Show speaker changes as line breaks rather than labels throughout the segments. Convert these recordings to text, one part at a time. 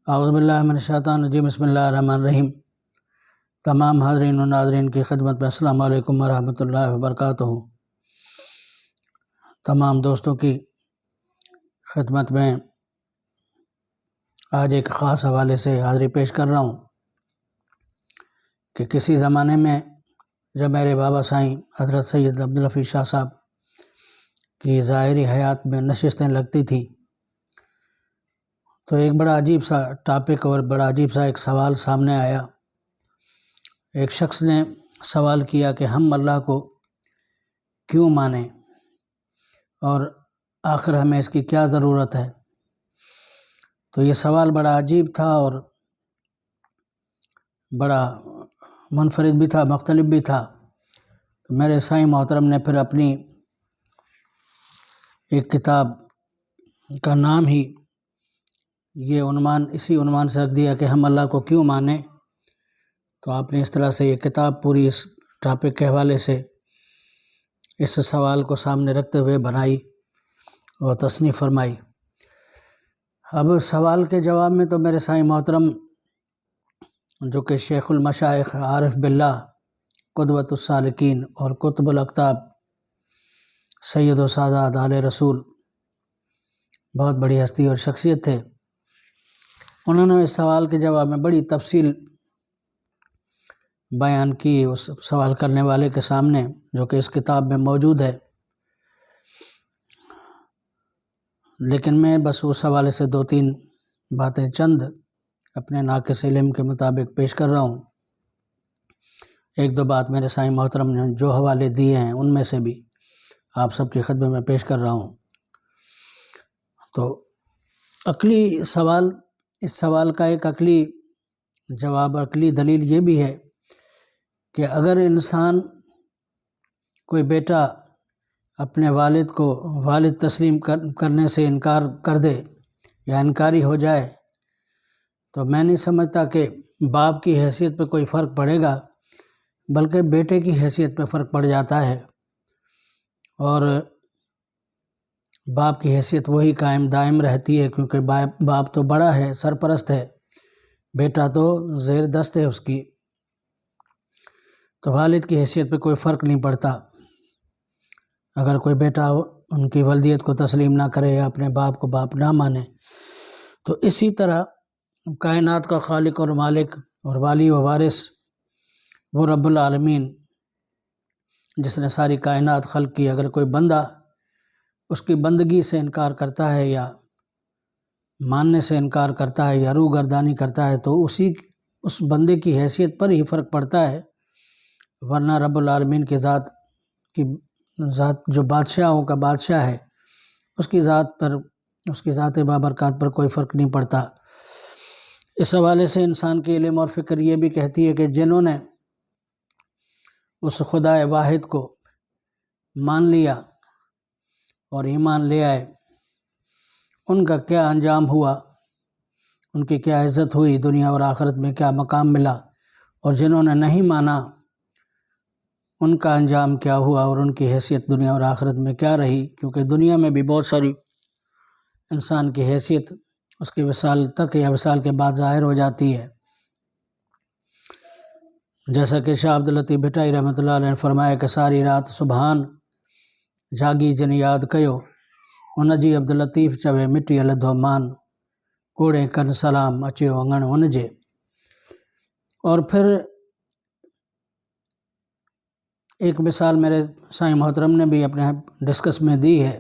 اعوذ باللہ من الشیطان الرجیم، بسم اللہ الرحمن الرحیم۔ تمام حاضرین و ناظرین کی خدمت میں السلام علیکم ورحمۃ اللہ وبرکاتہ۔ تمام دوستوں کی خدمت میں آج ایک خاص حوالے سے حاضری پیش کر رہا ہوں کہ کسی زمانے میں جب میرے بابا سائیں حضرت سید عبدالحفیظ شاہ صاحب کی ظاہری حیات میں نشستیں لگتی تھیں تو ایک بڑا عجیب سا ٹاپک اور بڑا عجیب سا ایک سوال سامنے آیا۔ ایک شخص نے سوال کیا کہ ہم اللہ کو کیوں مانیں اور آخر ہمیں اس کی کیا ضرورت ہے۔ تو یہ سوال بڑا عجیب تھا اور بڑا منفرد بھی تھا، مختلف بھی تھا۔ میرے سائیں محترم نے پھر اپنی ایک کتاب کا نام ہی اسی عنوان سے رکھ دیا کہ ہم اللہ کو کیوں مانیں۔ تو آپ نے اس طرح سے یہ کتاب پوری اس ٹاپک کے حوالے سے اس سوال کو سامنے رکھتے ہوئے بنائی اور تصنیف فرمائی۔ اب سوال کے جواب میں تو میرے سائیں محترم جو کہ شیخ المشائخ، عارف باللہ، قدوۃ السالکین اور قطب الاقطاب، سید و سادات آل رسول، بہت بڑی ہستی اور شخصیت تھے، انہوں نے اس سوال کے جواب میں بڑی تفصیل بیان کی اس سوال کرنے والے کے سامنے، جو کہ اس کتاب میں موجود ہے۔ لیکن میں بس اس حوالے سے 2-3 باتیں چند اپنے ناقص علم کے مطابق پیش کر رہا ہوں۔ 1-2 بات میرے سائیں محترم نے جو حوالے دیے ہیں ان میں سے بھی آپ سب کی خدمت میں پیش کر رہا ہوں۔ تو عقلی سوال، اس سوال کا ایک عقلی جواب، عقلی دلیل یہ بھی ہے کہ اگر انسان، کوئی بیٹا اپنے والد کو والد تسلیم کرنے سے انکار کر دے یا انکاری ہو جائے تو میں نہیں سمجھتا کہ باپ کی حیثیت پہ کوئی فرق پڑے گا، بلکہ بیٹے کی حیثیت پہ فرق پڑ جاتا ہے، اور باپ کی حیثیت وہی قائم دائم رہتی ہے، کیونکہ باپ تو بڑا ہے، سرپرست ہے، بیٹا تو زیر دست ہے اس کی۔ تو والد کی حیثیت پہ کوئی فرق نہیں پڑتا اگر کوئی بیٹا ان کی والدیت کو تسلیم نہ کرے یا اپنے باپ کو باپ نہ مانے۔ تو اسی طرح کائنات کا خالق اور مالک اور والی و وارث وہ رب العالمین جس نے ساری کائنات خلق کی، اگر کوئی بندہ اس کی بندگی سے انکار کرتا ہے یا ماننے سے انکار کرتا ہے یا روح گردانی کرتا ہے تو اس بندے کی حیثیت پر ہی فرق پڑتا ہے، ورنہ رب العالمین کی ذات جو بادشاہوں کا بادشاہ ہے اس کی ذات بابرکات پر کوئی فرق نہیں پڑتا۔ اس حوالے سے انسان کے علم اور فکر یہ بھی کہتی ہے کہ جنہوں نے اس خدا واحد کو مان لیا اور ایمان لے آئے، ان کا کیا انجام ہوا، ان کی کیا عزت ہوئی، دنیا اور آخرت میں کیا مقام ملا، اور جنہوں نے نہیں مانا ان کا انجام کیا ہوا اور ان کی حیثیت دنیا اور آخرت میں کیا رہی۔ کیونکہ دنیا میں بھی بہت ساری انسان کی حیثیت اس کی وصال تک یا وصال کے بعد ظاہر ہو جاتی ہے، جیسا کہ شاہ عبداللطیف بھٹائی رحمۃ اللہ علیہ نے فرمایا کہ ساری رات سبحان جاگی جن یاد کیو، انجی عبداللطیف چوے مٹی الدھو مان، کوڑے کن سلام اچیو انگن انجے۔ اور پھر ایک مثال میرے سائیں محترم نے بھی اپنے ڈسکس میں دی ہے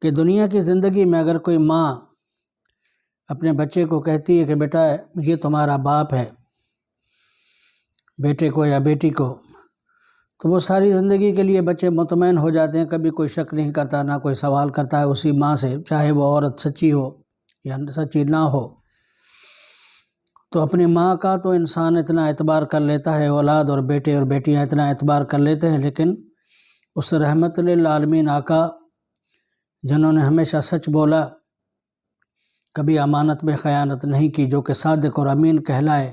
کہ دنیا کی زندگی میں اگر کوئی ماں اپنے بچے کو کہتی ہے کہ بیٹا یہ تمہارا باپ ہے، بیٹے کو یا بیٹی کو، تو وہ ساری زندگی کے لیے بچے مطمئن ہو جاتے ہیں، کبھی کوئی شک نہیں کرتا، نہ کوئی سوال کرتا ہے اسی ماں سے، چاہے وہ عورت سچی ہو یا سچی نہ ہو۔ تو اپنی ماں کا تو انسان اتنا اعتبار کر لیتا ہے، اولاد اور بیٹے اور بیٹیاں اتنا اعتبار کر لیتے ہیں، لیکن اس رحمت للعالمین آقا جنہوں نے ہمیشہ سچ بولا، کبھی امانت میں خیانت نہیں کی، جو کہ صادق اور امین کہلائے،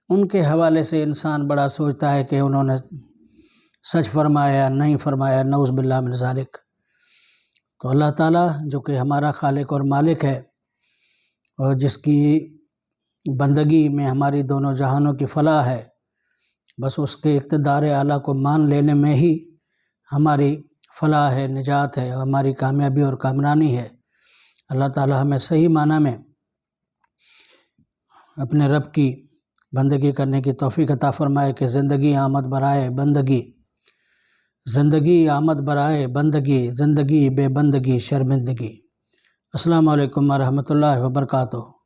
ان کے حوالے سے انسان بڑا سوچتا ہے کہ انہوں نے سچ فرمایا نہیں فرمایا، نعوذ باللہ من ذالک۔ تو اللہ تعالیٰ جو کہ ہمارا خالق اور مالک ہے، اور جس کی بندگی میں ہماری دونوں جہانوں کی فلاح ہے، بس اس کے اقتدار اعلیٰ کو مان لینے میں ہی ہماری فلاح ہے، نجات ہے، ہماری کامیابی اور کامرانی ہے۔ اللہ تعالی ہمیں صحیح معنی میں اپنے رب کی بندگی کرنے کی توفیق عطا فرمائے کہ زندگی آمد برائے بندگی، زندگی آمد برائے بندگی، زندگی بے بندگی شرمندگی۔ السلام علیکم ورحمۃ اللہ وبرکاتہ۔